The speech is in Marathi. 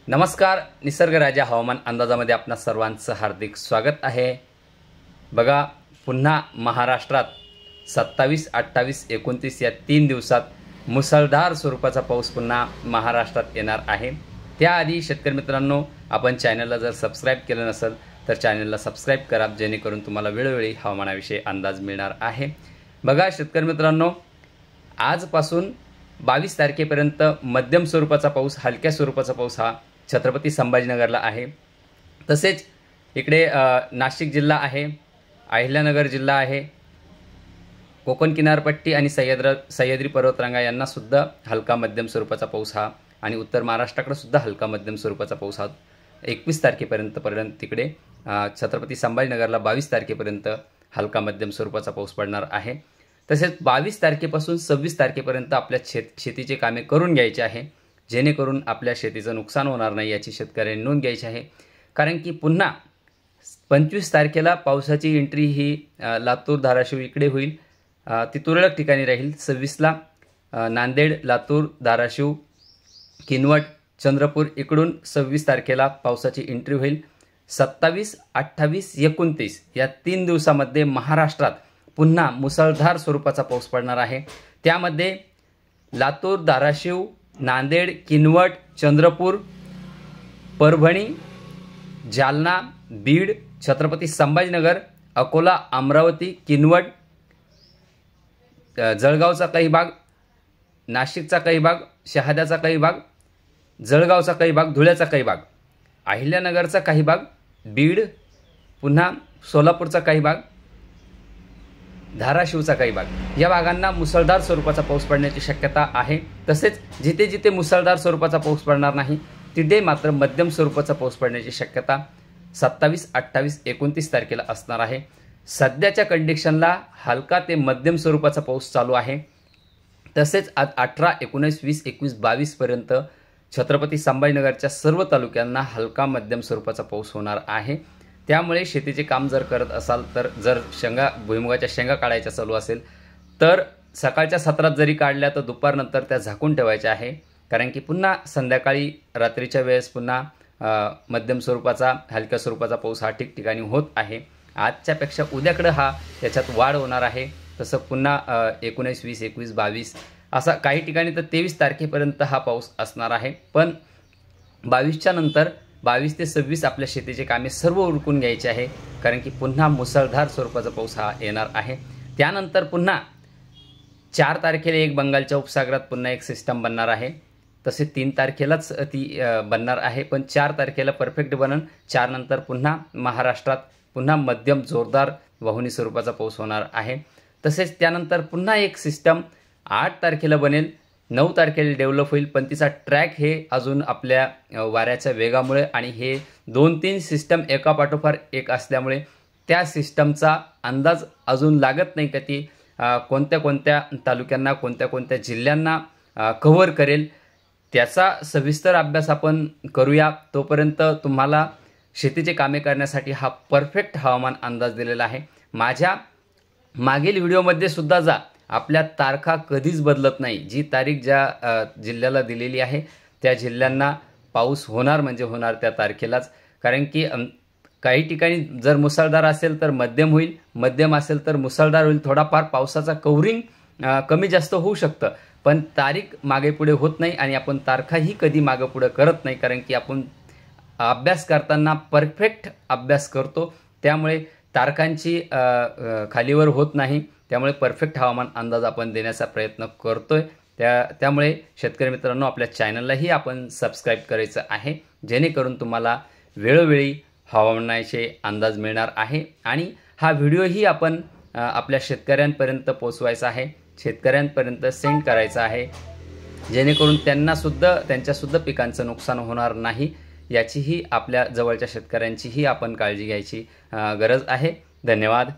नमस्कार, निसर्ग राजा हवामान अंदाजामध्ये आपणा सर्वांचं हार्दिक स्वागत आहे। बघा, पुन्हा महाराष्ट्रात 27, 28, 29 या 3 दिवसात मुसळधार स्वरूपाचा पाऊस पुन्हा महाराष्ट्रात येणार आहे। त्याआधी शेतकरी मित्रांनो, आपण चॅनलला जर सबस्क्राइब केलं नसेल तर चॅनलला सबस्क्राइब करा, जेणेकरून तुम्हाला वेळोवेळी हवामानाविषयी अंदाज मिळणार आहे। बघा शेतकरी मित्रांनो, आजपासून 22 तारखेपर्यंत मध्यम स्वरूपाचा पाऊस, हलक्या स्वरूपाचा पाऊस हा छत्रपती संभाजीनगरला आहे। तसेच इकडे नाशिक जिल्हा आहे, अहिल्यानगर जिल्हा आहे, कोकण किनारपट्टी आणि सह्याद्री पर्वतरांगा यांना सुद्धा हलका मध्यम स्वरूपाचा पाऊस हा, आणि उत्तर महाराष्ट्राकडे सुद्धा हलका मध्यम स्वरूपाचा पाऊस हा 21 तारखेपर्यंत तिकडे छत्रपती संभाजीनगरला 22 तारखेपर्यंत हलका मध्यम स्वरूपाचा पाऊस पडणार आहे। तसेच 22 तारखेपासून 26 तारखेपर्यंत आपल्या शेतीचे कामे करून घ्यायचे आहे, जेणेकरून आपल्या शेतीचं नुकसान होणार नाही याची शेतकऱ्यांनी नोंद घ्यायची आहे। कारण की पुन्हा 25 तारखेला पावसाची एंट्री ही लातूर धाराशिव इकडे होईल, ती तुरळक ठिकाणी राहील। 26ला नांदेड, लातूर, धाराशिव, किनवट, चंद्रपूर इकडून 26 तारखेला पावसाची एंट्री होईल। 27, 28, 29 या 3 दिवसामध्ये महाराष्ट्रात पुन्हा मुसळधार स्वरूपाचा पाऊस पडणार आहे। त्यामध्ये लातूर, धाराशिव, नांदेड, किनवट, चंद्रपूर, परभणी, जालना, बीड, छत्रपती संभाजीनगर, अकोला, अमरावती, किनवट, जळगावचा काही भाग, नाशिकचा काही भाग, शहाद्याचा काही भाग, जळगावचा काही भाग, धुळ्याचा काही भाग, अहिल्यानगरचा काही भाग, बीड, पुन्हा सोलापूरचा काही भाग, धाराशिवचा काही भाग या भागांना मुसळधार स्वरूपाचा पाऊस पडण्याची शक्यता आहे। तसेच जिथे जिथे मुसळधार स्वरूपाचा पाऊस पडणार नाही तिथे मात्र मध्यम स्वरूपाचा पाऊस पडण्याची शक्यता 27, 28, 29 तारखेला असणार आहे। सध्याच्या कंडिशनला हलका ते मध्यम स्वरूपाचा पाऊस चालू आहे। तसेच आज 18, 19, 20, 21, 22 पर्यंत छत्रपती संभाजीनगरच्या सर्व तालुक्यांना हलका मध्यम स्वरूपाचा पाऊस होणार आहे। त्यामुळे शेतीचे काम जर करत असाल तर जर भुईमुगाच्या शेंगा काढायच्या चालू असेल तर सकाळच्या सत्रात जरी काढल्या तर दुपारनंतर त्या झाकून ठेवायच्या आहे। कारण की पुन्हा संध्याकाळी रात्रीच्या वेळेस पुन्हा मध्यम स्वरूपाचा हलक्या स्वरूपाचा पाऊस हा ठिकठिकाणी होत आहे। आजच्यापेक्षा उद्याकडे हा त्याच्यात वाढ होणार आहे। तसं पुन्हा 19, 20, 21, 22 असा काही ठिकाणी तर 23 तारखेपर्यंत हा पाऊस असणार आहे। पण 22च्या नंतर 22 ते 26 आपल्या शेतीचे कामे सर्व उरकून घ्यायचे आहे, कारण की पुन्हा मुसळधार स्वरूपाचा पाऊस हा येणार आहे। त्यानंतर पुन्हा 4 तारखेला एक बंगालच्या उपसागरात पुन्हा एक सिस्टम बनणार आहे। तसे 3 तारखेलाच ती बनणार आहे, पण 4 तारखेला परफेक्ट बनन। 4 नंतर पुन्हा महाराष्ट्रात पुन्हा मध्यम जोरदार वाहुनी स्वरूपाचा पाऊस होणार आहे। तसेच त्यानंतर पुन्हा एक सिस्टम 8 तारखेला बनेल, 9 तारखेला डेव्हलप होईल, पण तिचा ट्रॅक हे अजून आपल्या वाऱ्याच्या वेगामुळे आणि हे 2-3 सिस्टम एकापाठोपाठ एक असल्यामुळे त्या सिस्टमचा अंदाज अजून लागत नाही का ती कोणत्या कोणत्या तालुक्यांना, कोणत्या कोणत्या जिल्ह्यांना कव्हर करेल। त्याचा सविस्तर अभ्यास आपण करूया। तोपर्यंत तुम्हाला शेतीचे कामे करण्यासाठी हा परफेक्ट हवामान अंदाज दिलेला आहे। माझ्या मागील व्हिडिओमध्ये सुद्धा जा, आपल्या तारखा कधीच बदलत नाही। जी तारीख ज्या जिल्ह्याला दिलेली आहे त्या जिल्ह्यांना पाऊस होणार म्हणजे होणार त्या तारखेलाच। कारण की काही ठिकाणी जर मुसळधार असेल तर मध्यम होईल, मध्यम असेल तर मुसळधार होईल। थोडाफार पावसाचा कव्हरिंग कमी जास्त होऊ शकतं, पण तारीख मागे पुढे होत नाही आणि आपण तारखाही कधी मागे पुढे करत नाही, कारण की आपण अभ्यास करताना परफेक्ट अभ्यास करतो। त्यामुळे तारखांची खालीवर होत नाही, त्यामुळे परफेक्ट हवामान अंदाज आपण देण्याचा प्रयत्न करतोय। त्यामुळे शेतकरी मित्रांनो, आपल्या चॅनललाही आपण सबस्क्राइब करायचं आहे, जेणेकरून तुम्हाला वेळोवेळी हवामानाचे अंदाज मिळणार आहे। आणि हा व्हिडिओही आपण आपल्या शेतकऱ्यांपर्यंत पोहोचवायचा आहे, शेतकऱ्यांपर्यंत सेंड करायचा आहे, जेणेकरून त्यांच्यासुद्धा पिकांचं नुकसान होणार नाही याचीही आपल्या जवळच्या शेतकऱ्यांचीही आपण काळजी घ्यायची गरज आहे। धन्यवाद।